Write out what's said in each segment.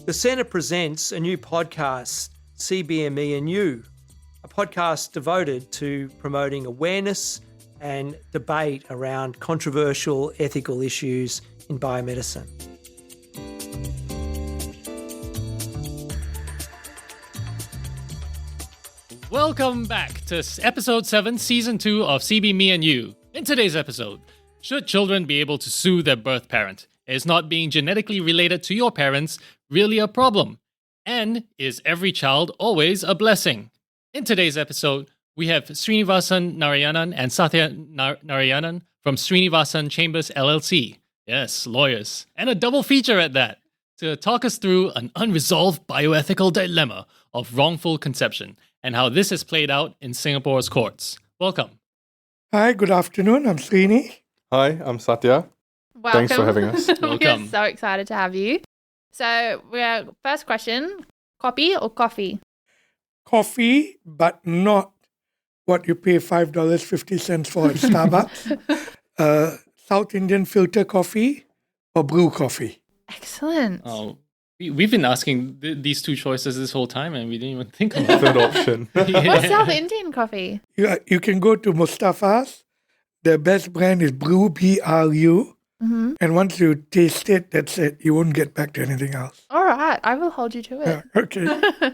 The Centre presents a new podcast, CBME and You, a podcast devoted to promoting awareness and debate around controversial ethical issues in biomedicine. Welcome back to episode 7, season 2 of CB Me and You. In today's episode, should children be able to sue their birth parent? Is not being genetically related to your parents really a problem? And is every child always a blessing? In today's episode, we have Sreenivasan Narayanan and Sathya Narayanan from Sreenivasan Chambers LLC. Yes, lawyers. And a double feature at that, to talk us through an unresolved bioethical dilemma of wrongful conception and how this has played out in Singapore's courts. Welcome. Hi, good afternoon. I'm Sreeni. Hi, I'm Sathya. Welcome. Thanks for having us. Welcome. We're so excited to have you. So, first question, coffee or coffee? Coffee, but not what you pay $5.50 for at Starbucks. South Indian filter coffee or brew coffee. Excellent. Oh, we've been asking these two choices this whole time and we didn't even think of Third option. What's South Indian coffee? You can go to Mustafa's. The best brand is Brew, B-R-U. Mm-hmm. And once you taste it, that's it. You won't get back to anything else. All right, I will hold you to it. Yeah, okay.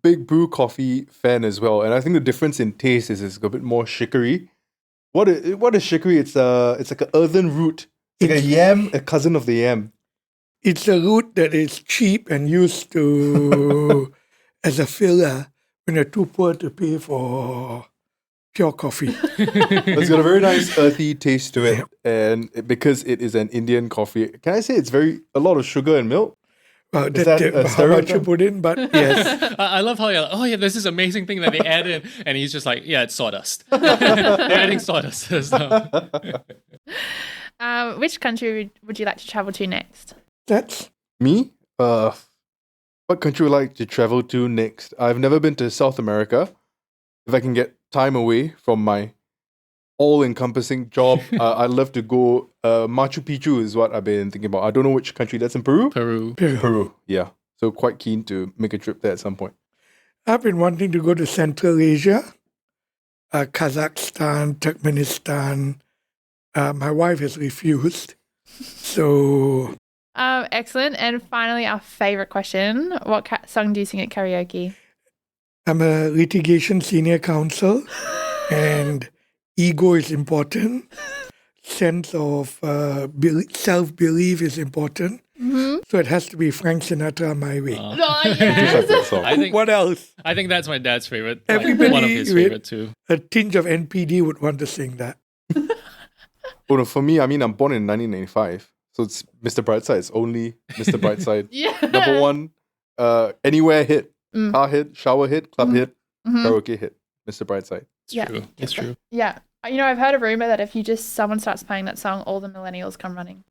Big brew coffee fan as well. And I think the difference in taste is it's a bit more chicory. What is chicory? It's like an earthen root. It's like a yam, a cousin of the yam. It's a root that is cheap and used to as a filler when you're too poor to pay for pure coffee. It's got a very nice earthy taste to it. And because it is an Indian coffee, can I say it's a lot of sugar and milk? Well, Is that a how much you stereotype? put in, but yes. I love how you're like, oh yeah, there's this amazing thing that they add in. And he's just like, yeah, it's sawdust. They're adding sawdust. Which country would you like to travel to next? That's Me? What country would I like to travel to next? I've never been to South America. If I can get time away from my all-encompassing job, I'd love to go. Machu Picchu is what I've been thinking about. I don't know which country that's in Peru. Peru. Yeah. So quite keen to make a trip there at some point. I've been wanting to go to Central Asia, Kazakhstan, Turkmenistan. My wife has refused. So Excellent. And finally, our favorite question. What song do you sing at karaoke? I'm a litigation senior counsel and ego is important. Sense of self-belief is important. Mm-hmm. So it has to be Frank Sinatra, My Way. Oh, Just like yes. that song. I think What else? I think that's my dad's favorite. Everybody One of his with- favorite too. A tinge of NPD would want to sing that. Oh, no, for me, I mean, I'm born in 1995. So it's Mr. Brightside. It's only Mr. Brightside. Yeah. Number one, anywhere hit. Mm. Car hit, shower hit, club hit, Mhm. karaoke hit. Mr. Brightside. It's Yeah. true. It's true. Yeah. You know, I've heard a rumor that if someone starts playing that song, all the millennials come running.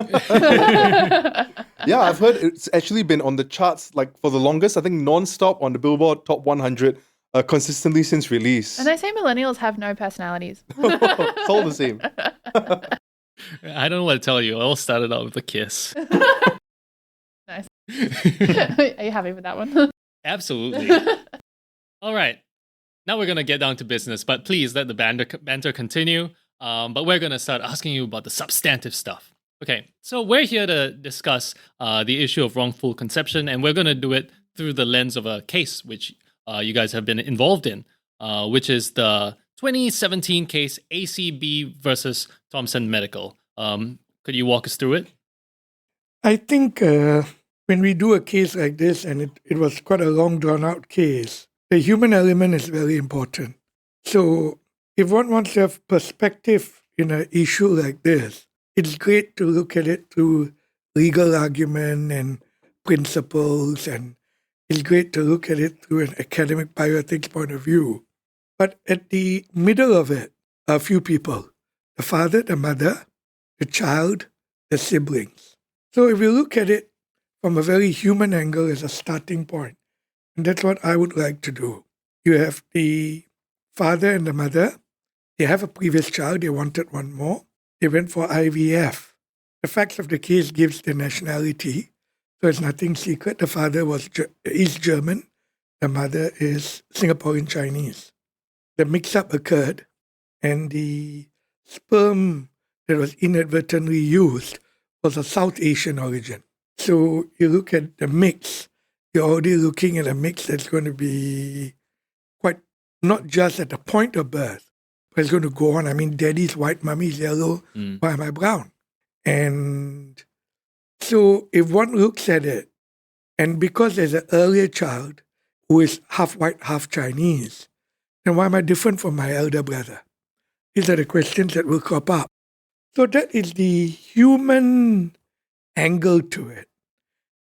Yeah, I've heard it's actually been on the charts like for the longest, I think non-stop on the Billboard Top 100 consistently since release. And they say millennials have no personalities. It's all the same. I don't know what to tell you. It all started out with a kiss. Nice. Are you happy with that one? Absolutely. All right. Now we're going to get down to business, but please let the banter continue. But we're going to start asking you about the substantive stuff. Okay, so we're here to discuss the issue of wrongful conception, and we're going to do it through the lens of a case which you guys have been involved in, which is the 2017 case ACB versus Thomson Medical. Could you walk us through it? I think when we do a case like this, and it was quite a long drawn-out case, the human element is very important. So if one wants to have perspective in an issue like this, it's great to look at it through legal argument and principles, and it's great to look at it through an academic bioethics point of view. But at the middle of it are a few people, the father, the mother, the child, the siblings. So if you look at it from a very human angle as a starting point, and that's what I would like to do. You have the father and the mother. They have a previous child. They wanted one more. They went for IVF. The facts of the case gives the nationality. So it's nothing secret. The father is German. The mother is Singaporean Chinese. The mix-up occurred, and the sperm that was inadvertently used was of South Asian origin. So you look at the mix, you're already looking at a mix that's going to be quite, not just at the point of birth, but it's going to go on. I mean, daddy's white, mommy's yellow, why am I brown? And so if one looks at it, and because there's an earlier child who is half white, half Chinese, then why am I different from my elder brother? These are the questions that will crop up. So that is the human angle to it.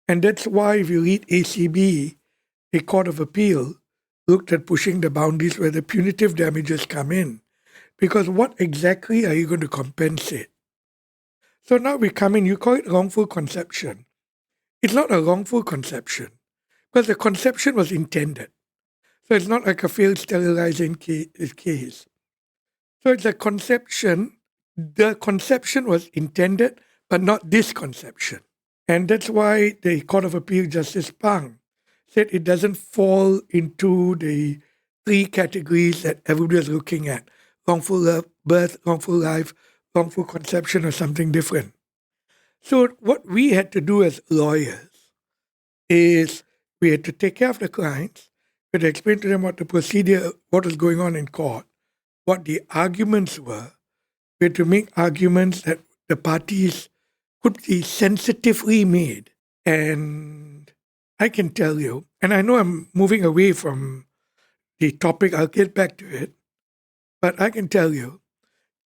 And that's why if you read ACB, a court of appeal looked at pushing the boundaries where the punitive damages come in. Because what exactly are you going to compensate? So now we come in, you call it wrongful conception. It's not a wrongful conception because the conception was intended. So it's not like a failed sterilizing case. So it's a conception. The conception was intended, but not this conception. And that's why the Court of Appeal Justice Pang said it doesn't fall into the three categories that everybody is looking at. Wrongful birth, wrongful life, wrongful conception, or something different. So what we had to do as lawyers is we had to take care of the clients, we had to explain to them what the procedure, what was going on in court, what the arguments were. We had to make arguments that the parties could be sensitively made. And I can tell you, and I know I'm moving away from the topic, I'll get back to it, but I can tell you,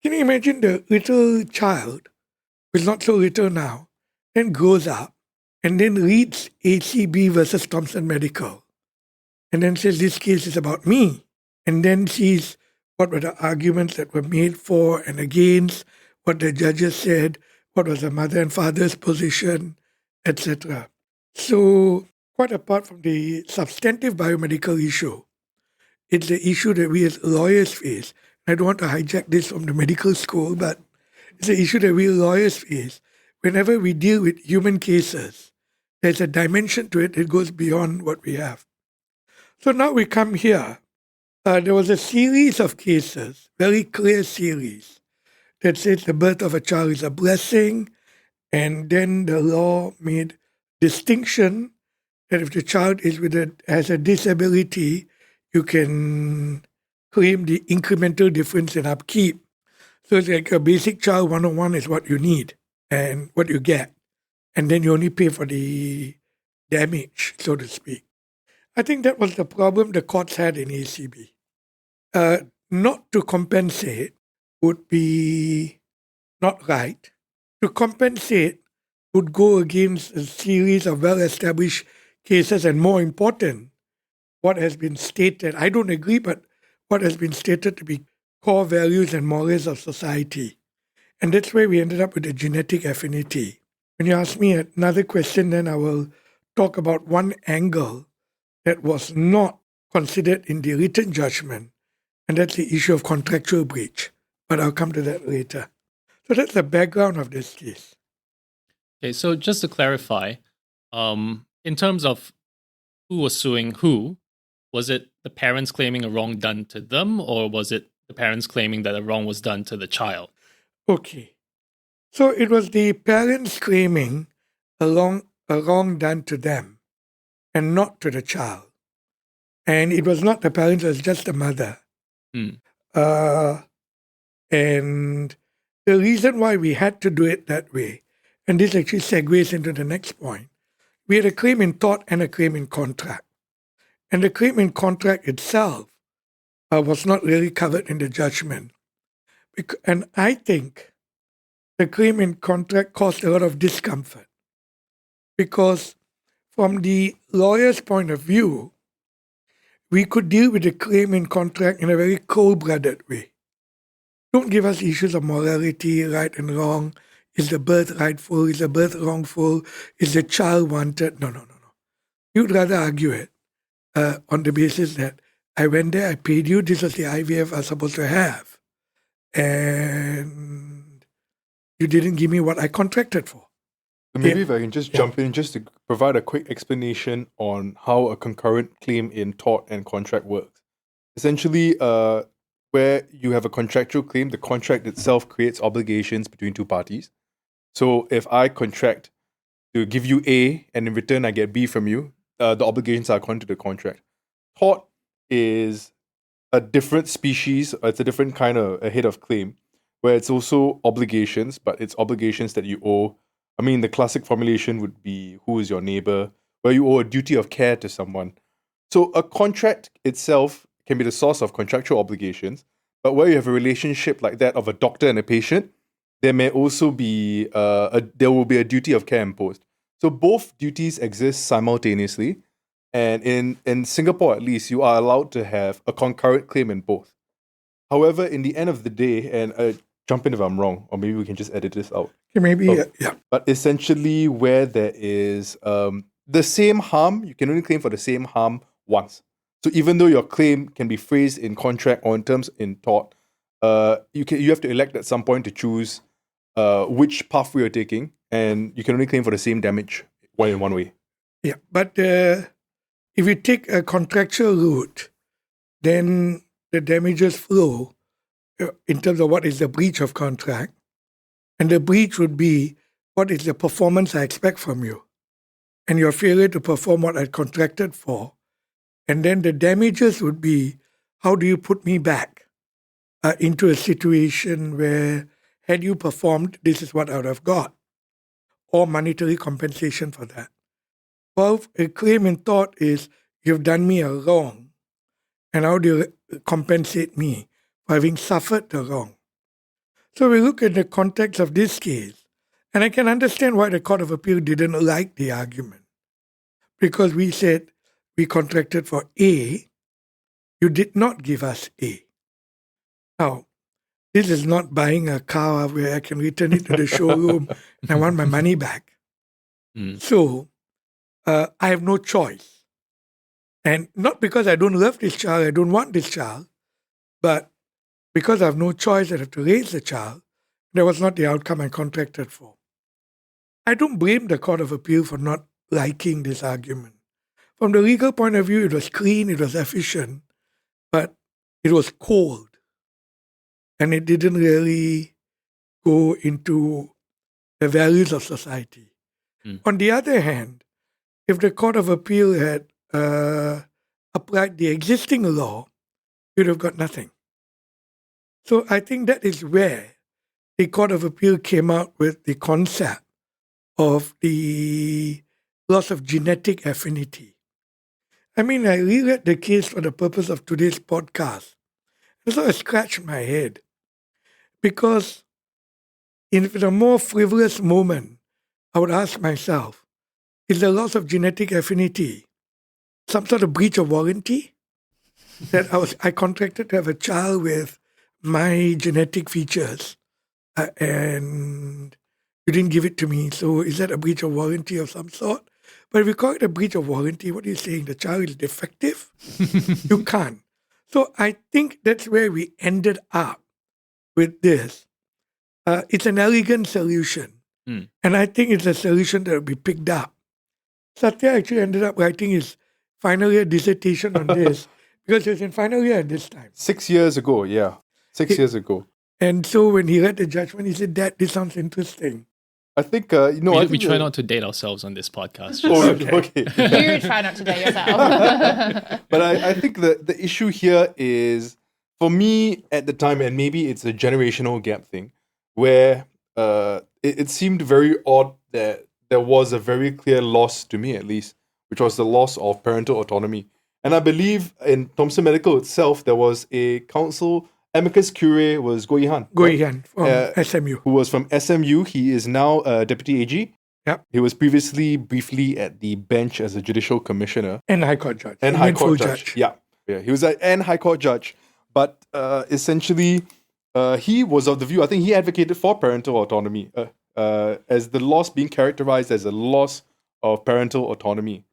can you imagine the little child, who's not so little now, then grows up and then reads ACB versus Thompson Medical and then says, this case is about me. And then sees what were the arguments that were made for and against, what the judges said, what was the mother and father's position, etc. So quite apart from the substantive biomedical issue, it's the issue that we as lawyers face. I don't want to hijack this from the medical school, but it's an issue that we lawyers face. Whenever we deal with human cases, there's a dimension to it that goes beyond what we have. So now we come here. There was a series of cases, very clear series, that says the birth of a child is a blessing, and then the law made distinction that if the child has a disability, you can claim the incremental difference in upkeep. So it's like a basic child 101 is what you need and what you get. And then you only pay for the damage, so to speak. I think that was the problem the courts had in ACB. Not to compensate would be not right. To compensate would go against a series of well-established cases, and more important, what has been stated, I don't agree, but what has been stated to be core values and morals of society. And that's where we ended up with the genetic affinity. When you ask me another question, then I will talk about one angle that was not considered in the written judgment, and that's the issue of contractual breach. But I'll come to that later. So that's the background of this case. Okay, so just to clarify, in terms of who was suing who, was it the parents claiming a wrong done to them, or was it the parents claiming that a wrong was done to the child? Okay. So it was the parents claiming a wrong done to them and not to the child. And it was not the parents, it was just the mother. And the reason why we had to do it that way, and this actually segues into the next point, we had a claim in tort and a claim in contract. And the claim in contract itself was not really covered in the judgment. And I think the claim in contract caused a lot of discomfort because from the lawyer's point of view, we could deal with the claim in contract in a very cold-blooded way. Don't give us issues of morality, right and wrong. Is the birth rightful? Is the birth wrongful? Is the child wanted? No. You'd rather argue it on the basis that I went there, I paid you, this was the IVF I was supposed to have. And you didn't give me what I contracted for. Maybe if I can just jump in just to provide a quick explanation on how a concurrent claim in tort and contract works. Essentially, where you have a contractual claim, the contract itself creates obligations between two parties. So if I contract to give you A and in return I get B from you, the obligations are according to the contract. Tort is a different species, it's a different kind of a head of claim, where it's also obligations, but it's obligations that you owe. I mean, the classic formulation would be who is your neighbor, where you owe a duty of care to someone. So a contract itself can be the source of contractual obligations, but where you have a relationship like that of a doctor and a patient, there may also be there will be a duty of care imposed. So both duties exist simultaneously, and in Singapore at least, you are allowed to have a concurrent claim in both. However, in the end of the day, and jump in if I'm wrong, or maybe we can just edit this out. Yeah. But essentially, where there is the same harm, you can only claim for the same harm once. So even though your claim can be phrased in contract or in terms in tort, you have to elect at some point to choose which pathway you're taking, and you can only claim for the same damage in one way. Yeah, but if you take a contractual route, then the damages flow in terms of what is the breach of contract. And the breach would be what is the performance I expect from you and your failure to perform what I contracted for. And then the damages would be how do you put me back into a situation where had you performed, this is what I would have got, or monetary compensation for that. Well, a claim in tort is you've done me a wrong, and how do you compensate me for having suffered the wrong? So we look at the context of this case, and I can understand why the Court of Appeal didn't like the argument. Because we said we contracted for A, you did not give us A. Now, this is not buying a car where I can return it to the showroom and I want my money back. So, I have no choice. And not because I don't love this child, I don't want this child, but because I have no choice, I have to raise the child. That was not the outcome I contracted for. I don't blame the Court of Appeal for not liking this argument. From the legal point of view, it was clean, it was efficient, but it was cold. And it didn't really go into the values of society. On the other hand, if the Court of Appeal had applied the existing law, you'd have got nothing. So I think that is where the Court of Appeal came out with the concept of the loss of genetic affinity. I mean, I reread the case for the purpose of today's podcast. And so I scratched my head because in a more frivolous moment, I would ask myself, is the loss of genetic affinity some sort of breach of warranty? That I contracted to have a child with my genetic features and you didn't give it to me. So is that a breach of warranty of some sort? But if you call it a breach of warranty, what are you saying? The child is defective? You can't. So I think that's where we ended up with this. It's an elegant solution. And I think it's a solution that will be picked up. Sathya actually ended up writing his final year dissertation on this because he was in final year at this time. 6 years ago, yeah. 6 years ago. And so when he read the judgment, he said, Dad, this sounds interesting. I think, we try not to date ourselves on this podcast. Okay. You try not to date yourself. But I think the issue here is, for me at the time, and maybe it's a generational gap thing, where it seemed very odd that there was a very clear loss, to me at least, which was the loss of parental autonomy. And I believe in Thomson Medical itself, there was a counsel, amicus curiae was Goh Yihan. Goh Yihan from SMU. Who was from SMU. He is now a deputy AG. Yep. He was previously briefly at the bench as a judicial commissioner. And High Court judge. And High Court judge. Yeah. He was an High Court judge. But essentially, he was of the view, I think he advocated for parental autonomy as the loss being characterized as a loss of parental autonomy.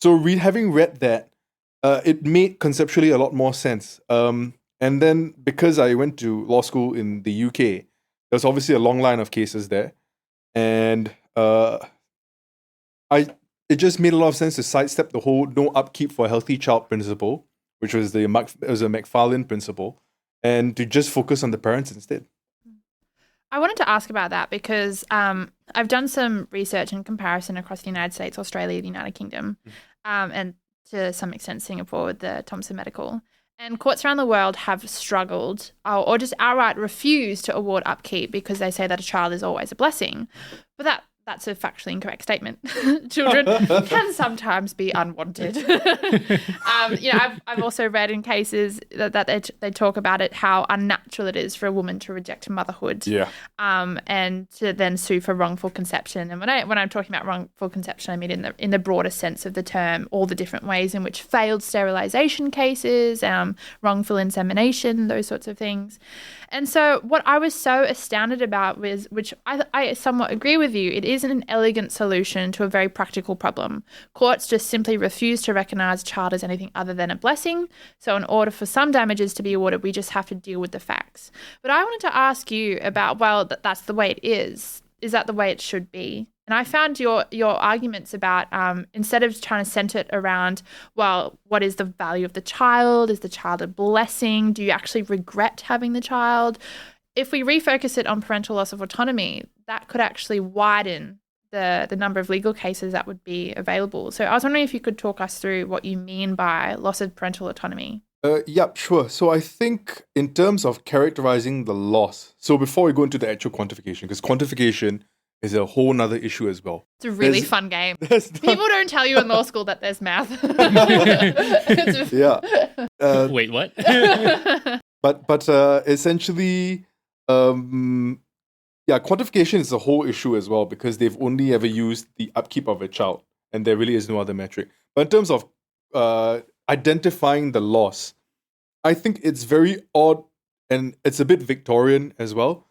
So having read that, it made conceptually a lot more sense. And then because I went to law school in the UK, there's obviously a long line of cases there. And it just made a lot of sense to sidestep the whole no upkeep for a healthy child principle, which was a McFarlane principle, and to just focus on the parents instead. I wanted to ask about that because I've done some research and comparison across the United States, Australia, the United Kingdom, and to some extent Singapore with the Thomson Medical. And courts around the world have struggled or just outright refused to award upkeep because they say that a child is always a blessing. But that's a factually incorrect statement. Children can sometimes be unwanted. I've also read in cases that they talk about it, how unnatural it is for a woman to reject motherhood, and to then sue for wrongful conception. And when I'm talking about wrongful conception, I mean in the broader sense of the term, all the different ways in which failed sterilization cases, wrongful insemination, those sorts of things. And so what I was so astounded about was, which I somewhat agree with you, it isn't an elegant solution to a very practical problem. Courts just simply refuse to recognise a child as anything other than a blessing. So in order for some damages to be awarded, we just have to deal with the facts. But I wanted to ask you about, well, that's the way it is. Is that the way it should be? And I found your arguments about, instead of trying to centre it around, well, what is the value of the child? Is the child a blessing? Do you actually regret having the child? If we refocus it on parental loss of autonomy, that could actually widen the number of legal cases that would be available. So I was wondering if you could talk us through what you mean by loss of parental autonomy. Yep, sure. So I think in terms of characterizing the loss, so before we go into the actual quantification, because quantification is a whole nother issue as well. It's a really fun game. People don't tell you in law school that there's math. Wait, what? But essentially, quantification is a whole issue as well because they've only ever used the upkeep of a child and there really is no other metric. But in terms of identifying the loss, I think it's very odd and it's a bit Victorian as well.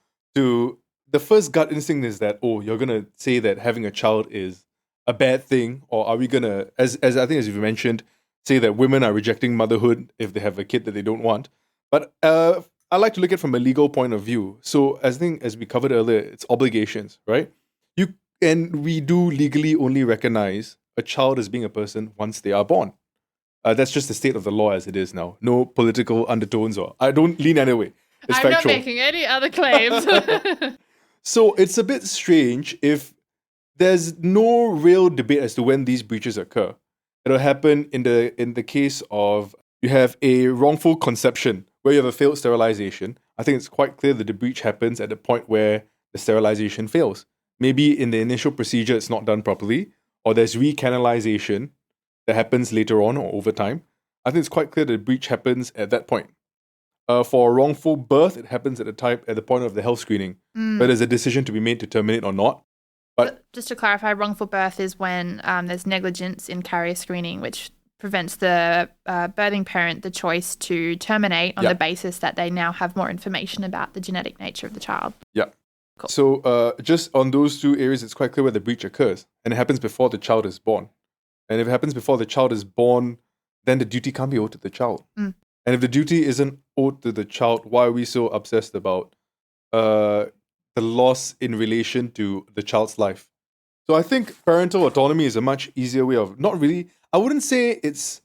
The first gut instinct is that, you're going to say that having a child is a bad thing, or are we going to, as I think as you mentioned, say that women are rejecting motherhood if they have a kid that they don't want. But I like to look at it from a legal point of view. So as we covered earlier, it's obligations, right? We do legally only recognize a child as being a person once they are born. That's just the state of the law as it is now. No political undertones, or I don't lean any way. It's I'm factual. not making any other claims. So it's a bit strange if there's no real debate as to when these breaches occur. It'll happen in the case of you have a wrongful conception where you have a failed sterilization. I think it's quite clear that the breach happens at the point where the sterilization fails. Maybe in the initial procedure it's not done properly, or there's recanalization that happens later on or over time. I think it's quite clear that the breach happens at that point. For a wrongful birth, it happens at the point of the health screening, where there's a decision to be made to terminate or not. But just to clarify, wrongful birth is when there's negligence in carrier screening, which prevents the birthing parent the choice to terminate on the basis that they now have more information about the genetic nature of the child. Yeah. Cool. So just on those two areas, it's quite clear where the breach occurs, and it happens before the child is born. And if it happens before the child is born, then the duty can't be owed to the child. And if the duty isn't owed to the child, why are we so obsessed about the loss in relation to the child's life? So I think parental autonomy is a much easier way of, not really, I wouldn't say it's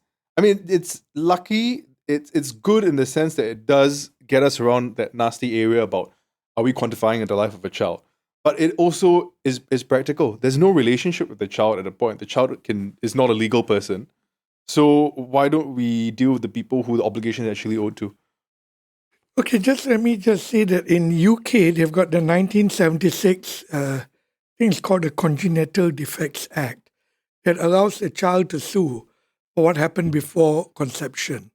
lucky, it's good in the sense that it does get us around that nasty area about are we quantifying the life of a child. But it also is practical. There's no relationship with the child at a point. The child is not a legal person. So why don't we deal with the people who the obligation is actually owed to? Okay, let me say that in UK, they've got the 1976, I think it's called the Congenital Defects Act, that allows a child to sue for what happened before conception.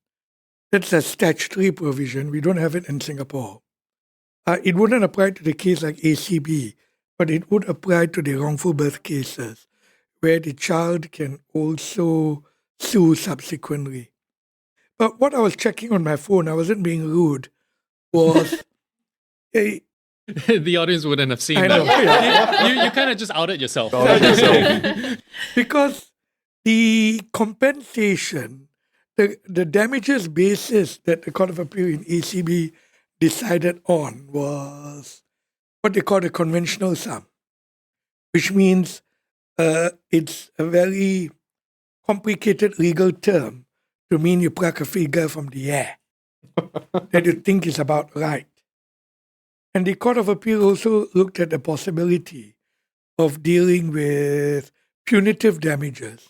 That's a statutory provision. We don't have it in Singapore. It wouldn't apply to the case like ACB, but it would apply to the wrongful birth cases, where the child can also sue subsequently. But what I was checking on my phone, I wasn't being rude, was the audience wouldn't have seen I that. know. You kind of just outed yourself. Because the compensation, the damages basis that the Court of Appeal in ACB decided on was what they call the conventional sum, which means it's a very complicated legal term to mean you pluck a figure from the air that you think is about right. And the Court of Appeal also looked at the possibility of dealing with punitive damages,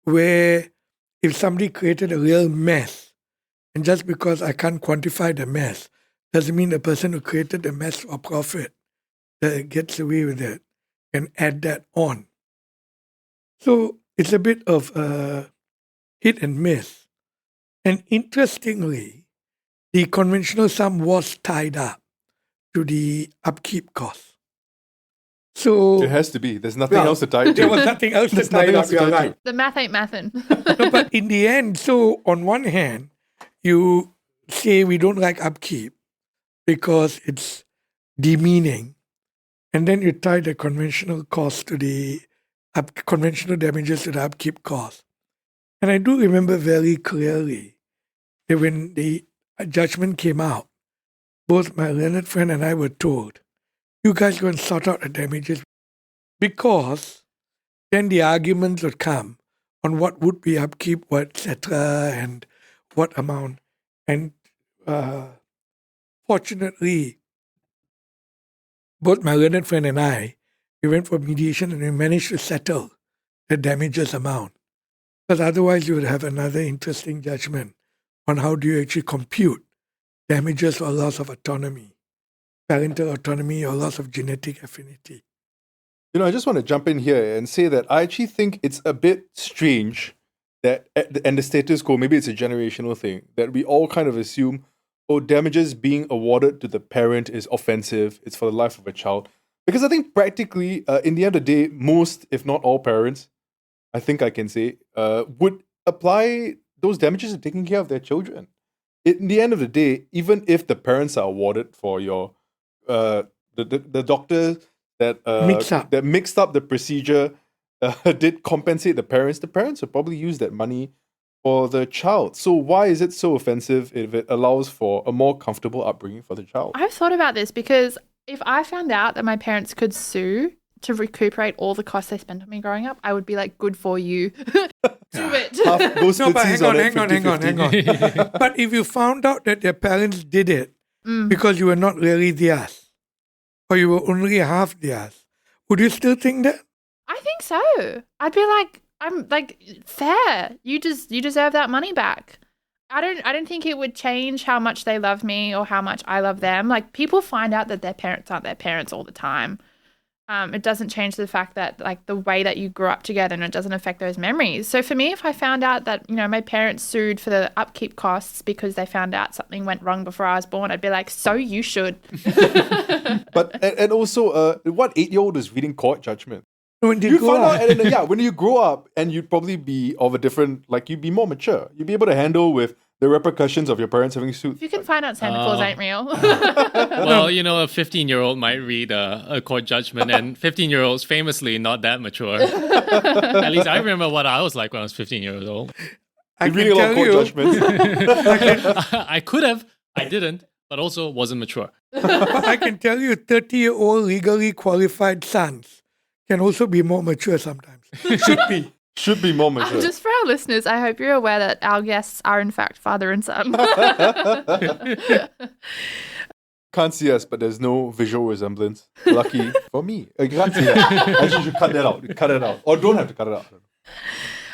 where if somebody created a real mess, and just because I can't quantify the mess, doesn't mean the person who created the mess for profit gets away with it and add that on. So it's a bit of a hit and miss. And interestingly, the conventional sum was tied up to the upkeep cost. So It has to be. There's nothing else to tie it to. there was nothing else to There's tie nothing it else up. to You're tie it right. The math ain't mathin'. No, but in the end, so on one hand, you say we don't like upkeep because it's demeaning, and then you tie the conventional cost to the conventional damages to the upkeep cost. And I do remember very clearly that when the judgment came out, both my learned friend and I were told, you guys go and sort out the damages, because then the arguments would come on what would be upkeep, what, etc., and what amount. And fortunately, both my learned friend and I, we went for mediation and we managed to settle the damages amount. Because otherwise you would have another interesting judgment on how do you actually compute damages or loss of autonomy, parental autonomy or loss of genetic affinity. I just want to jump in here and say that I actually think it's a bit strange that, and the status quo, maybe it's a generational thing, that we all kind of assume, damages being awarded to the parent is offensive, it's for the life of a child. Because I think practically, in the end of the day, most, if not all parents, I think I can say, would apply those damages to taking care of their children. In the end of the day, even if the parents are awarded for your, the doctor that mixed up the procedure did compensate the parents would probably use that money for the child. So why is it so offensive if it allows for a more comfortable upbringing for the child? I've thought about this because if I found out that my parents could sue to recuperate all the costs they spent on me growing up, I would be like, good for you. Do it. No, but hang on. But if you found out that your parents did it because you were not really theirs, or you were only half theirs, would you still think that? I think so. I'd be like, I'm like, fair. You deserve that money back. I don't think it would change how much they love me or how much I love them. Like, people find out that their parents aren't their parents all the time. It doesn't change the fact that, like, the way that you grew up together, and it doesn't affect those memories. So for me, if I found out that, my parents sued for the upkeep costs because they found out something went wrong before I was born, I'd be like, so you should. But and also, what 8-year-old is reading court judgment? When you find out, when you grow up, and you'd probably be of a different, like, you'd be more mature. You'd be able to handle with the repercussions of your parents having sued. If you can find out Santa Claus ain't real. Well, a 15-year-old might read a court judgment, and 15-year-olds famously not that mature. At least I remember what I was like when I was 15 years old. I reading a lot of court judgments. I could have, I didn't, but also wasn't mature. I can tell you 30-year-old legally qualified sons can also be more mature sometimes. Should be more mature. Just for our listeners, I hope you're aware that our guests are in fact father and son. Can't see us, but there's no visual resemblance. Lucky for me. You can't see that. Actually, you should cut that out. Cut it out. Or don't have to cut it out.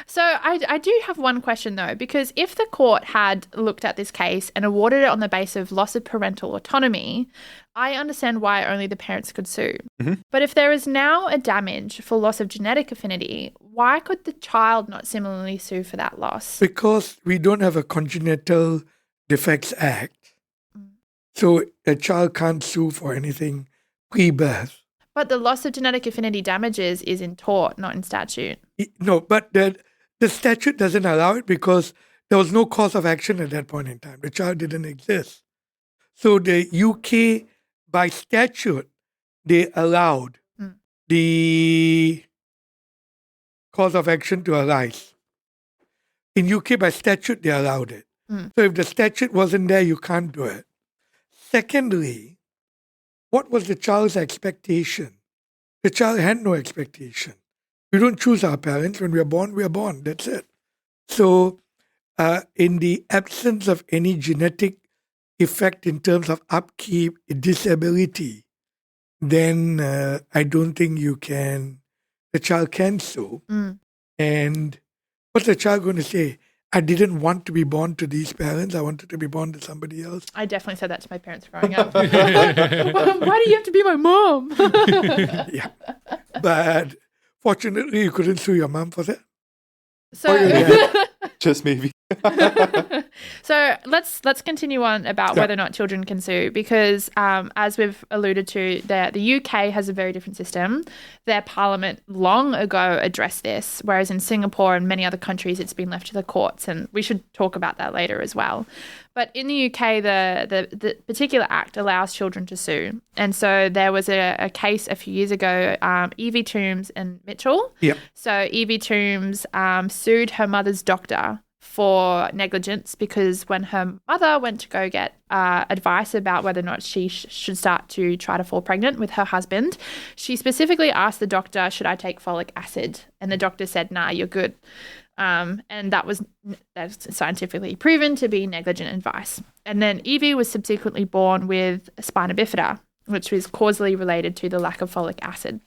So I do have one question though, because if the court had looked at this case and awarded it on the basis of loss of parental autonomy, I understand why only the parents could sue. Mm-hmm. But if there is now a damage for loss of genetic affinity, why could the child not similarly sue for that loss? Because we don't have a Congenital Defects Act. So a child can't sue for anything pre-birth. But the loss of genetic affinity damages is in tort, not in statute. No, but the statute doesn't allow it because there was no cause of action at that point in time. The child didn't exist. So the UK, by statute, they allowed the cause of action to arise. In UK, by statute, they allowed it. So if the statute wasn't there, you can't do it. Secondly, what was the child's expectation? The child had no expectation. We don't choose our parents. When we are born, we are born. That's it. So in the absence of any genetic effect in terms of upkeep, disability, then I don't think the child can sue. And what's the child going to say? I didn't want to be born to these parents. I wanted to be born to somebody else. I definitely said that to my parents growing up. Why do you have to be my mom? Yeah. But fortunately, you couldn't sue your mom for that. So, Just maybe. So let's continue on about whether or not children can sue, because as we've alluded to, the UK has a very different system. Their parliament long ago addressed this, whereas in Singapore and many other countries it's been left to the courts, and we should talk about that later as well. But in the UK, the particular act allows children to sue. And so there was a case a few years ago, Evie Toombs and Mitchell. Yep. So Evie Toombs sued her mother's doctor for negligence because when her mother went to go get advice about whether or not she should start to try to fall pregnant with her husband, she specifically asked the doctor, should I take folic acid? And the doctor said, nah, you're good. And that's scientifically proven to be negligent advice. And then Evie was subsequently born with spina bifida, which was causally related to the lack of folic acid.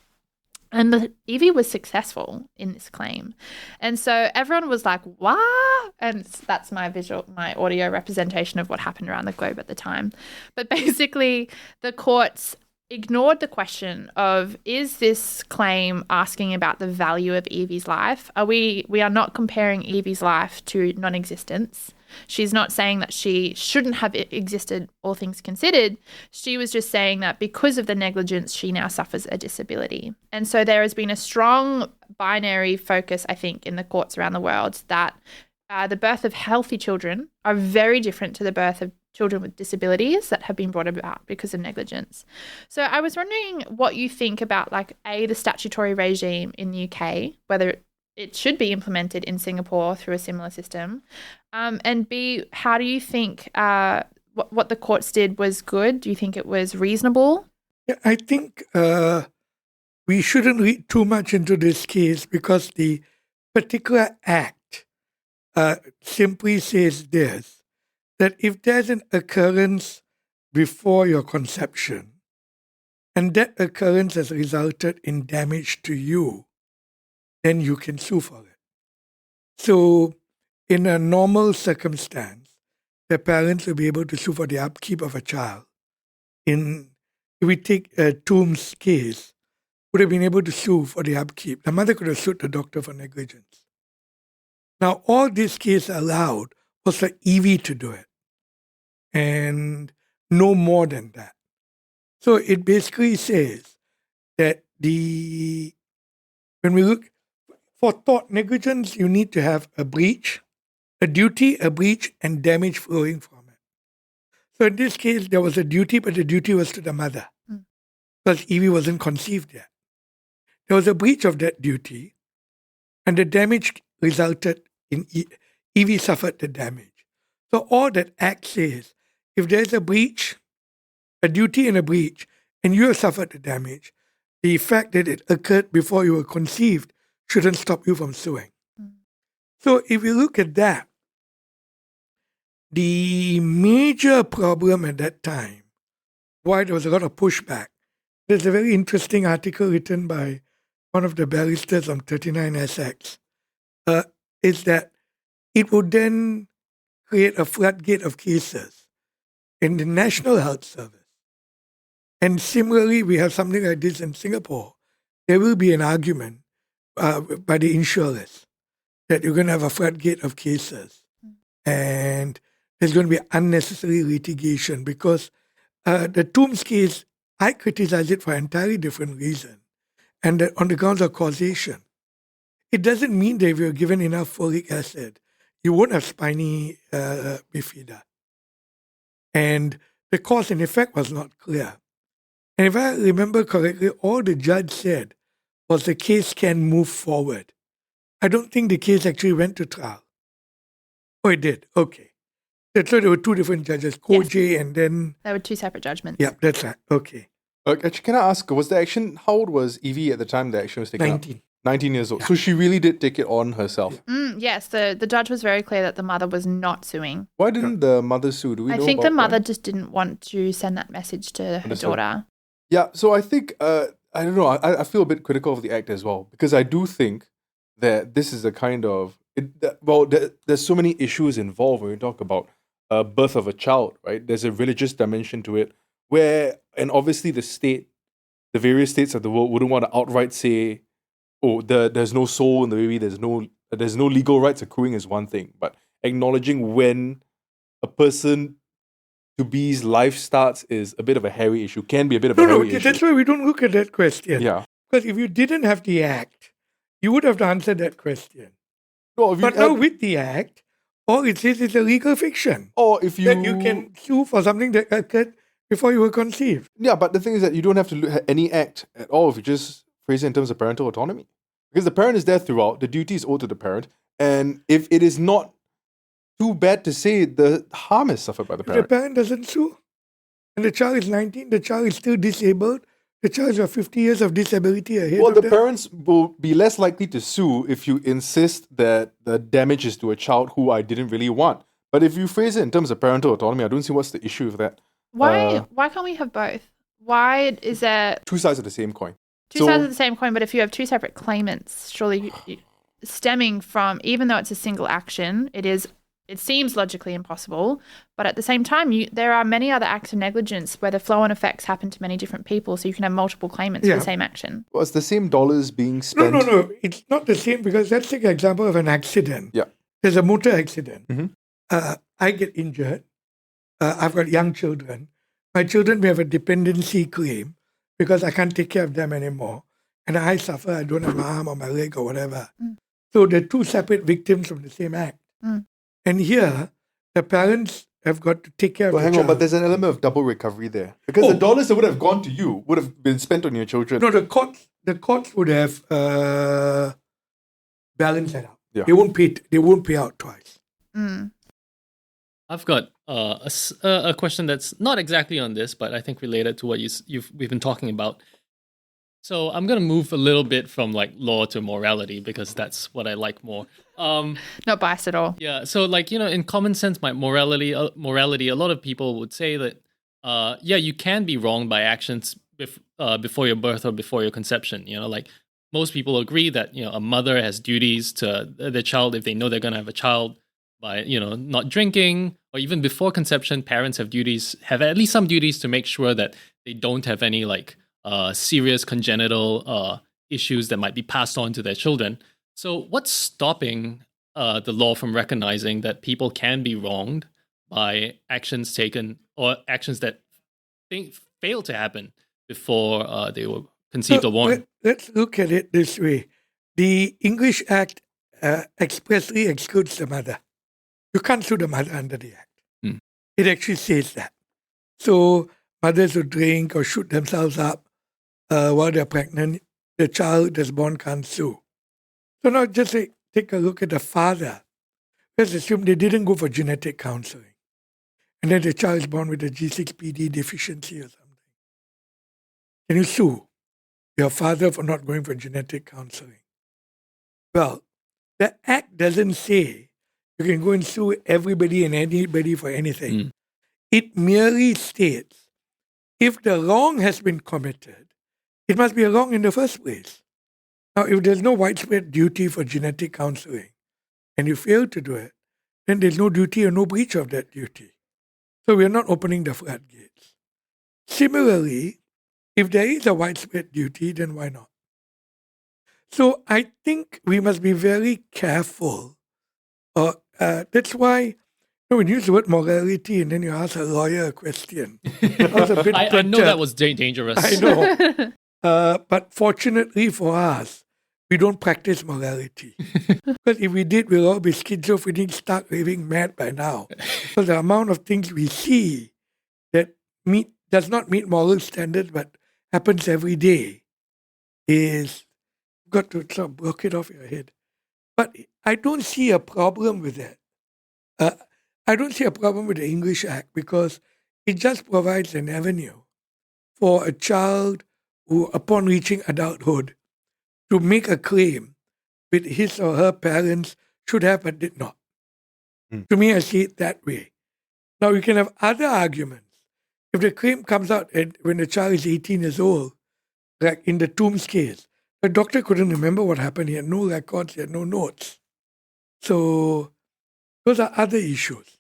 And Evie was successful in this claim. And so everyone was like, what? And that's my audio representation of what happened around the globe at the time. But basically, the courts ignored the question of, is this claim asking about the value of Evie's life? We are not comparing Evie's life to non-existence. She's not saying that she shouldn't have existed, all things considered. She was just saying that because of the negligence, she now suffers a disability. And so there has been a strong binary focus, I think, in the courts around the world that the birth of healthy children are very different to the birth of children with disabilities that have been brought about because of negligence. So I was wondering what you think about, like, A, the statutory regime in the UK, whether it should be implemented in Singapore through a similar system, and B, how do you think what the courts did was good? Do you think it was reasonable? Yeah, I think we shouldn't read too much into this case because the particular act simply says this, that if there's an occurrence before your conception and that occurrence has resulted in damage to you, then you can sue for it. So in a normal circumstance, the parents will be able to sue for the upkeep of a child. If we take Toombs' case, would have been able to sue for the upkeep. The mother could have sued the doctor for negligence. Now, all this case allowed was for Evie to do it, and no more than that. So it basically says that when we look for tort negligence, you need to have a breach, a duty, a breach, and damage flowing from it. So in this case, there was a duty, but the duty was to the mother because Evie wasn't conceived yet. There was a breach of that duty, and the damage resulted in Evie suffered the damage. So all that act says, if there's a breach, a duty and a breach, and you have suffered the damage, the fact that it occurred before you were conceived shouldn't stop you from suing. So if you look at that, the major problem at that time, why there was a lot of pushback, there's a very interesting article written by one of the barristers on 39SX, is that it would then create a floodgate of cases in the National Health Service. And similarly, we have something like this in Singapore. There will be an argument by the insurers that you're going to have a floodgate of cases. And there's going to be unnecessary litigation because the Toombs case, I criticize it for an entirely different reason. And that on the grounds of causation. It doesn't mean that if you're given enough folic acid, you won't have spina bifida. And the cause and effect was not clear. And if I remember correctly, all the judge said was the case can move forward. I don't think the case actually went to trial. Oh, it did? Okay. So there were two different judges, Koji and then... There were two separate judgments. Yeah, that's right. Okay. Actually, can I ask, was the action, how old was Evie at the time the action was taken 19. up? 19 years old. So she really did take it on herself. Yes, the judge was very clear that the mother was not suing. Why didn't the mother sue? Do we know? I think the about mother why? just didn't want to send that message to her daughter. Yeah, so I think, I don't know, I feel a bit critical of the act as well, because I do think that this is a kind of, there's so many issues involved when we talk about birth of a child, right? There's a religious dimension to it, and obviously the various states of the world wouldn't want to outright say, oh, there's no soul in the baby, there's no legal rights accruing is one thing, but acknowledging when a person to be's life starts is a bit of a hairy issue, can be a bit of a hairy issue. That's why we don't look at that question. Yeah. Because if you didn't have the act, you would have to answer that question. No, but now with the act, all it says is a legal fiction. Or if you... That you can sue for something that occurred before you were conceived. Yeah, but the thing is that you don't have to look at any act at all if you just phrase it in terms of parental autonomy. Because the parent is there throughout, the duty is owed to the parent, and if it is not too bad to say, the harm is suffered by the parent. If the parent doesn't sue, and the child is 19, the child is still disabled, the child has 50 years of disability ahead of them. Parents will be less likely to sue if you insist that the damage is to a child who I didn't really want. But if you phrase it in terms of parental autonomy, I don't see what's the issue with that. Why can't we have both? Why is there... Two sides of the same coin. Two sides of the same coin, but if you have two separate claimants, surely stemming from, even though it's a single action, it seems logically impossible, but at the same time, there are many other acts of negligence where the flow-on effects happen to many different people, so you can have multiple claimants for the same action. Well, it's the same dollars being spent. No. It's not the same, because let's take an example of an accident. Yeah. There's a motor accident. Mm-hmm. I get injured. I've got young children. My children may have a dependency claim because I can't take care of them anymore. And I suffer, I don't have my arm or my leg or whatever. So they're two separate victims from the same act. And here, the parents have got to take care of the child. Hang on, but there's an element of double recovery there. Because the dollars that would have gone to you would have been spent on your children. No, the courts would have balanced it out. Yeah. They won't pay out twice. I've got a question that's not exactly on this, but I think related to what we've been talking about. So I'm gonna move a little bit from like law to morality because that's what I like more. Not biased at all. Yeah. So like in common sense, morality. A lot of people would say that you can be wrong by actions before your birth or before your conception. Like most people agree that a mother has duties to their child if they know they're gonna have a child. By not drinking, or even before conception, parents have at least some duties to make sure that they don't have any like serious congenital issues that might be passed on to their children. So what's stopping the law from recognizing that people can be wronged by actions taken or actions that fail to happen before they were conceived or born? Let's look at it this way. The English Act expressly excludes the mother. You can't sue the mother under the Act. It actually says that. So mothers who drink or shoot themselves up while they're pregnant, the child that's born can't sue. So now just take a look at the father. Let's assume they didn't go for genetic counseling. And then the child is born with a G6PD deficiency or something. Can you sue your father for not going for genetic counseling? Well, the Act doesn't say you can go and sue everybody and anybody for anything. It merely states if the wrong has been committed, it must be a wrong in the first place. Now, if there's no widespread duty for genetic counseling and you fail to do it, then there's no duty or no breach of that duty. So we're not opening the floodgates. Similarly, if there is a widespread duty, then why not? So I think we must be very careful. That's why when you use the word morality and then you ask a lawyer a question. I know that was dangerous. I know. But fortunately for us, we don't practice morality. Because if we did, we'll all be schizophrenic, stark, raving mad by now. So the amount of things we see that does not meet moral standards but happens every day is, you've got to sort of block it off your head. But I don't see a problem with that. I don't see a problem with the English Act because it just provides an avenue for a child who, upon reaching adulthood, to make a claim with his or her parents should have but did not. To me, I see it that way. Now, you can have other arguments. If the claim comes out when the child is 18 years old, like in the Toombs case, the doctor couldn't remember what happened. He had no records, he had no notes. So those are other issues.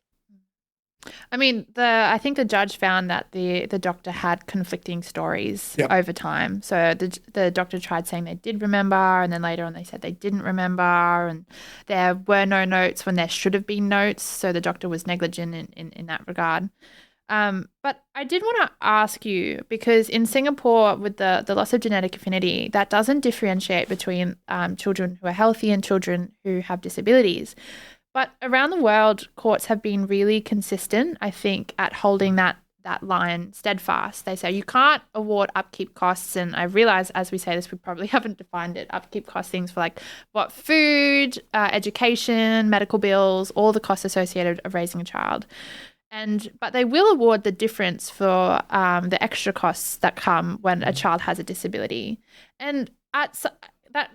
I mean, I think the judge found that the doctor had conflicting stories over time. So the doctor tried saying they did remember, and then later on they said they didn't remember, and there were no notes when there should have been notes. So the doctor was negligent in that regard. But I did want to ask you, because in Singapore with the loss of genetic affinity, that doesn't differentiate between children who are healthy and children who have disabilities. But around the world, courts have been really consistent, I think, at holding that line steadfast. They say you can't award upkeep costs, and I realise as we say this, we probably haven't defined it. Upkeep cost things for like what food, education, medical bills, all the costs associated with raising a child. But they will award the difference for the extra costs that come when a child has a disability. And that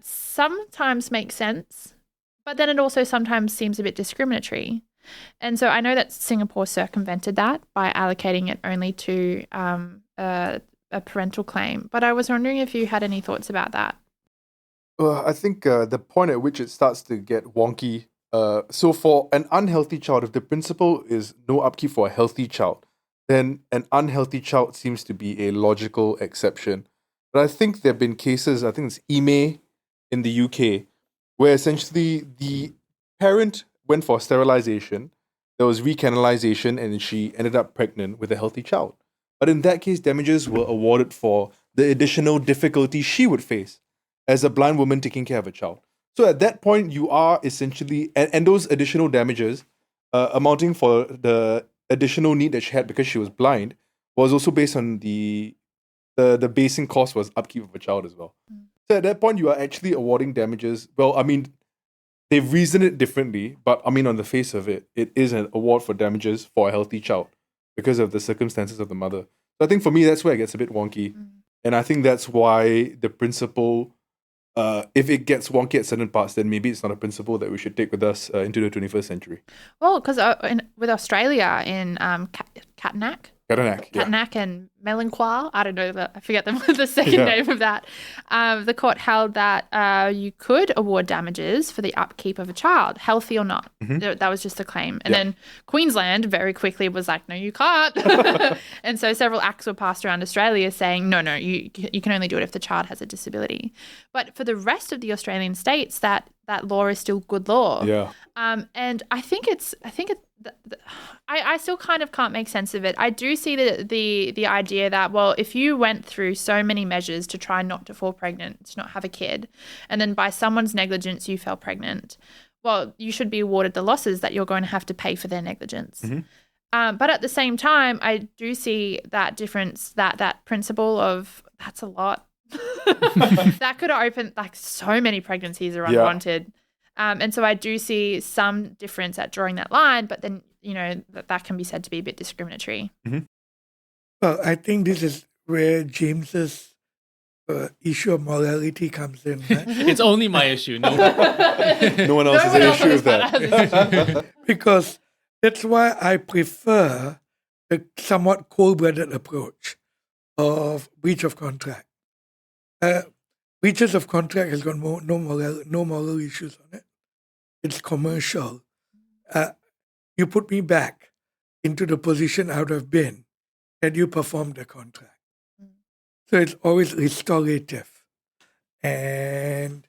sometimes makes sense, but then it also sometimes seems a bit discriminatory. And so I know that Singapore circumvented that by allocating it only to a parental claim. But I was wondering if you had any thoughts about that. I think the point at which it starts to get wonky, so for an unhealthy child, if the principle is no upkeep for a healthy child, then an unhealthy child seems to be a logical exception. But I think there have been cases, I think it's Ime in the UK, where essentially the parent went for sterilization, there was recanalization, and she ended up pregnant with a healthy child. But in that case, damages were awarded for the additional difficulty she would face as a blind woman taking care of a child. So at that point, you are essentially, and those additional damages amounting for the additional need that she had because she was blind was also based on the basing cost was upkeep of a child as well. So at that point, you are actually awarding damages. Well, I mean, they've reasoned it differently, but I mean, on the face of it, it is an award for damages for a healthy child because of the circumstances of the mother. So I think for me, that's where it gets a bit wonky. And I think that's why the principle, if it gets wonky at certain parts, then maybe it's not a principle that we should take with us into the 21st century. Well, because with Australia in Catanac and Melanchoir, I don't know, I forget the second name of that. The court held that you could award damages for the upkeep of a child, healthy or not. That was just a claim. And then Queensland very quickly was like, no, you can't. And so several acts were passed around Australia saying, no, you can only do it if the child has a disability. But for the rest of the Australian states, that law is still good law. Yeah. And I think I still kind of can't make sense of it. I do see the idea that, well, if you went through so many measures to try not to fall pregnant, to not have a kid, and then by someone's negligence you fell pregnant, well, you should be awarded the losses that you're going to have to pay for their negligence. But at the same time, I do see that difference, that principle of that's a lot. That could open, like, so many pregnancies are unwanted. And so I do see some difference at drawing that line, but then, that can be said to be a bit discriminatory. Well, I think this is where James's issue of morality comes in. Right? It's only my issue. No, no one else has an issue with that. Because that's why I prefer the somewhat cold-blooded approach of breach of contract. Breaches of contract has got no moral issues on it. It's commercial. You put me back into the position I would have been had you performed the contract. So it's always restorative. And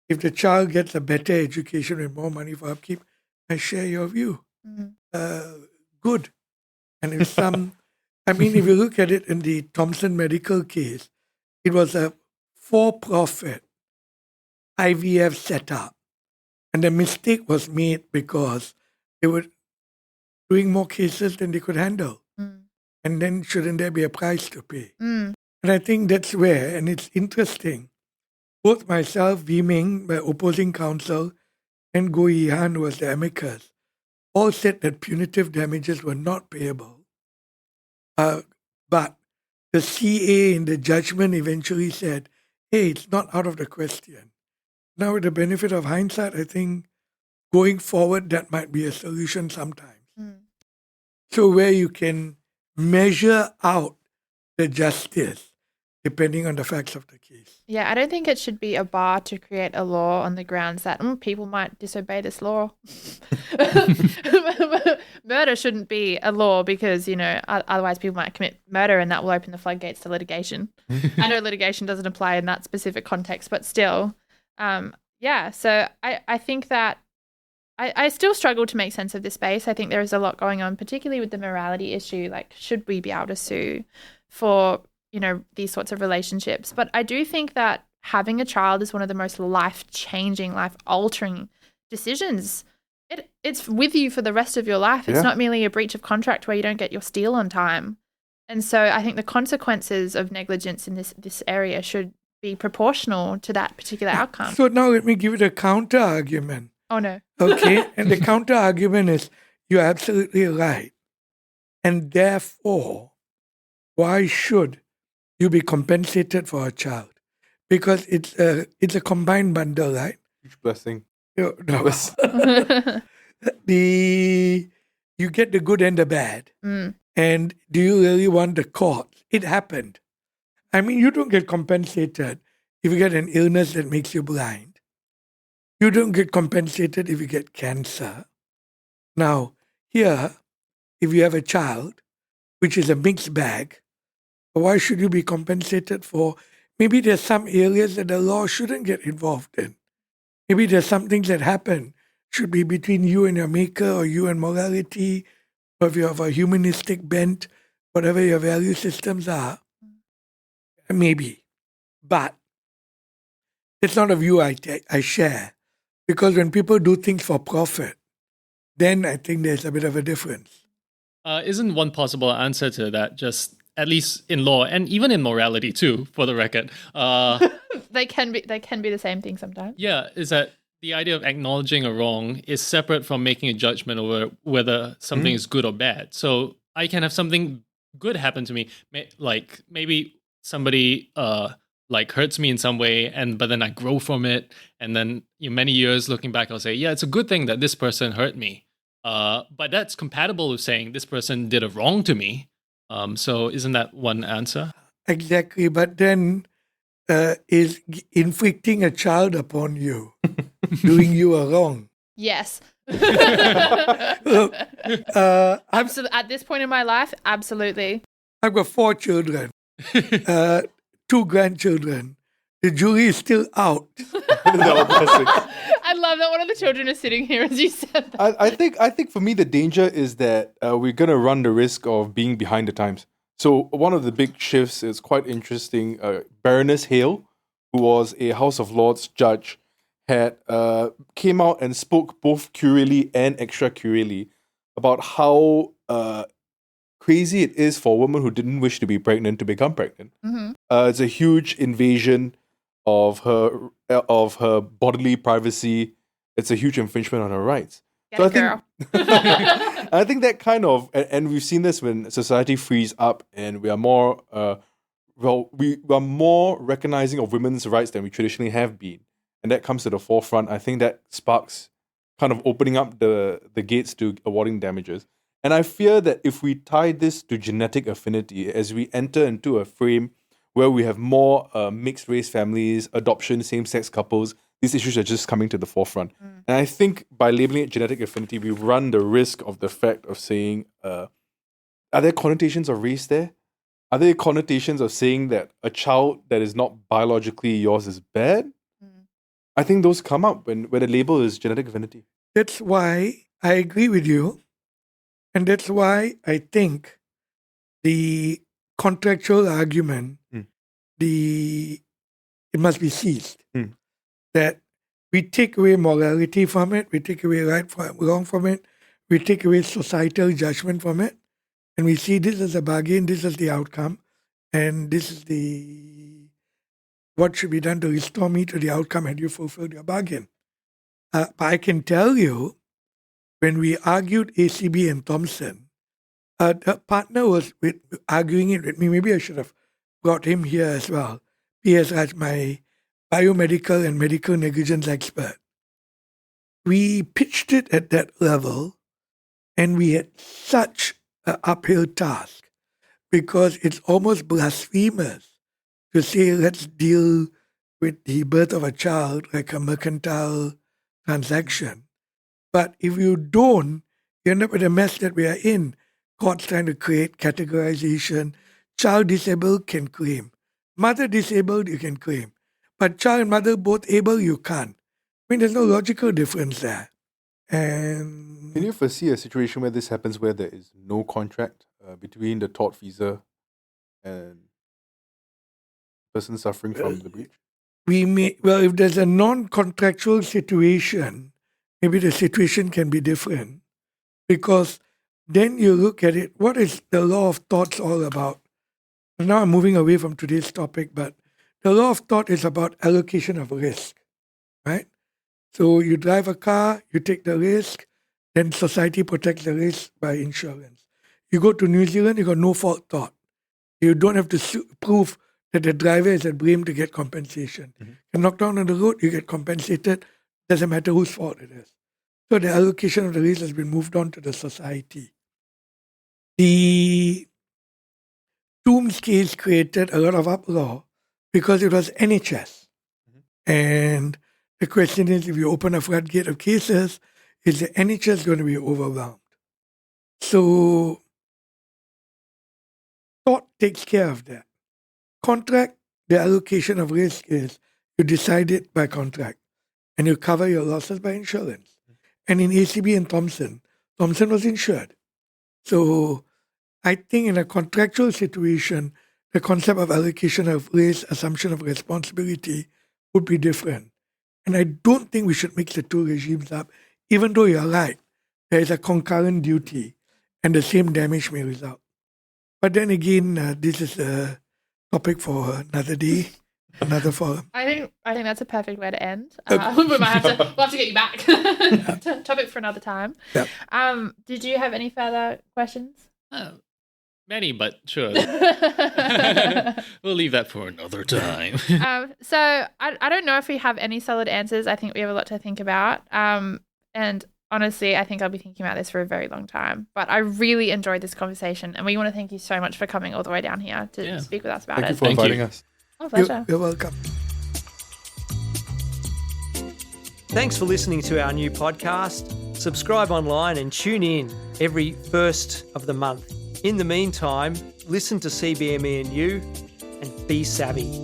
if the child gets a better education with more money for upkeep, I share your view. Good. And if if you look at it in the Thompson medical case, it was a for-profit IVF setup. And the mistake was made because they were doing more cases than they could handle. And then shouldn't there be a price to pay? And I think that's where, and it's interesting, both myself, Wee Ming, my opposing counsel, and Goh Yi Han, who was the amicus, all said that punitive damages were not payable. But the CA in the judgment eventually said hey, it's not out of the question. Now, with the benefit of hindsight, I think going forward, that might be a solution sometimes. So where you can measure out the justice depending on the facts of the case. Yeah, I don't think it should be a bar to create a law on the grounds that people might disobey this law. Murder shouldn't be a law because, otherwise people might commit murder and that will open the floodgates to litigation. I know litigation doesn't apply in that specific context, but still. So I think that I still struggle to make sense of this space. I think there is a lot going on, particularly with the morality issue. Like, should we be able to sue for, these sorts of relationships? But I do think that having a child is one of the most life-changing, life-altering decisions. It's with you for the rest of your life. It's not merely a breach of contract where you don't get your steal on time. And so I think the consequences of negligence in this area should be proportional to that particular outcome. So now let me give you the counter argument. Oh, no. Okay, and the counter argument is you're absolutely right. And therefore, why should you be compensated for a child? Because it's a combined bundle, right? Huge blessing. No. You get the good and the bad. And do you really want the court? It happened. I mean, you don't get compensated if you get an illness that makes you blind. You don't get compensated if you get cancer. Now, here, if you have a child, which is a mixed bag, why should you be compensated for? Maybe there's some areas that the law shouldn't get involved in. Maybe there's some things that happen should be between you and your maker or you and morality, or if you have a humanistic bent, whatever your value systems are. Maybe. But it's not a view I share. Because when people do things for profit, then I think there's a bit of a difference. Isn't one possible answer to that just, at least in law and even in morality too, for the record? They can be the same thing sometimes. Yeah, is that the idea of acknowledging a wrong is separate from making a judgment over whether something is good or bad. So I can have something good happen to me, like maybe somebody hurts me in some way, but then I grow from it, and then many years looking back, I'll say, yeah, it's a good thing that this person hurt me. But that's compatible with saying this person did a wrong to me. So isn't that one answer? Exactly, but then is inflicting a child upon you, doing you a wrong. Yes. Look, absolutely. At this point in my life, absolutely. I've got 4 children. 2 grandchildren. The jury is still out. I love that one of the children is sitting here as you said that. I think for me the danger is that we're going to run the risk of being behind the times. So one of the big shifts is quite interesting. Baroness Hale, who was a House of Lords judge, had came out and spoke both currily and extra currily about how crazy it is for a woman who didn't wish to be pregnant to become pregnant. It's a huge invasion of her bodily privacy. It's a huge infringement on her rights. I think that kind of, and we've seen this when society frees up and we are more we are more recognizing of women's rights than we traditionally have been, and that comes to the forefront. I think that sparks kind of opening up the gates to awarding damages. And I fear that if we tie this to genetic affinity, as we enter into a frame where we have more mixed race families, adoption, same-sex couples, these issues are just coming to the forefront. And I think by labeling it genetic affinity, we run the risk of the fact of saying, are there connotations of race there? Are there connotations of saying that a child that is not biologically yours is bad? I think those come up when the label is genetic affinity. That's why I agree with you. And that's why I think the contractual argument, it must be ceased. That we take away morality from it, we take away right from wrong from it, we take away societal judgment from it, and we see this as a bargain, this is the outcome, and this is what should be done to restore me to the outcome had you fulfilled your bargain. But I can tell you, when we argued ACB and Thompson, the partner was arguing it with me. Maybe I should have brought him here as well. P.S. Raj, my biomedical and medical negligence expert, we pitched it at that level, and we had such an uphill task because it's almost blasphemous to say let's deal with the birth of a child like a mercantile transaction. But if you don't, you end up with a mess that we are in. Courts trying to create categorization. Child disabled can claim. Mother disabled, you can claim. But child and mother both able, you can't. I mean, there's no logical difference there. And can you foresee a situation where this happens where there is no contract between the tortfeasor and the person suffering from the breach? If there's a non-contractual situation, maybe the situation can be different. Because then you look at it, what is the law of thoughts all about? Now I'm moving away from today's topic, but the law of thought is about allocation of risk, right? So you drive a car, you take the risk, then society protects the risk by insurance. You go to New Zealand, you got no fault thought. You don't have to prove that the driver is at blame to get compensation. Mm-hmm. You knock down on the road, you get compensated, doesn't matter whose fault it is. So the allocation of the risk has been moved on to the society. The Toombs case created a lot of uproar because it was NHS. Mm-hmm. And the question is, if you open a floodgate of cases, is the NHS going to be overwhelmed? So thought takes care of that. Contract, the allocation of risk is you decide it by contract and you cover your losses by insurance. And in ACB and Thomson was insured. So I think in a contractual situation, the concept of allocation of risk, assumption of responsibility would be different. And I don't think we should mix the two regimes up, even though you're right, there is a concurrent duty and the same damage may result. But then again, this is a topic for another day, another forum. I think that's a perfect way to end. We'll have to get you back. Topic for another time. Yep. Did you have any further questions? Many, but sure. We'll leave that for another time. So I don't know if we have any solid answers. I think we have a lot to think about. And honestly, I think I'll be thinking about this for a very long time. But I really enjoyed this conversation. And we want to thank you so much for coming all the way down here to speak with us about Thank it. you for inviting us. Oh, pleasure. You're welcome. Thanks for listening to our new podcast. Subscribe online and tune in every first of the month. In the meantime, listen to CBME and you and be savvy.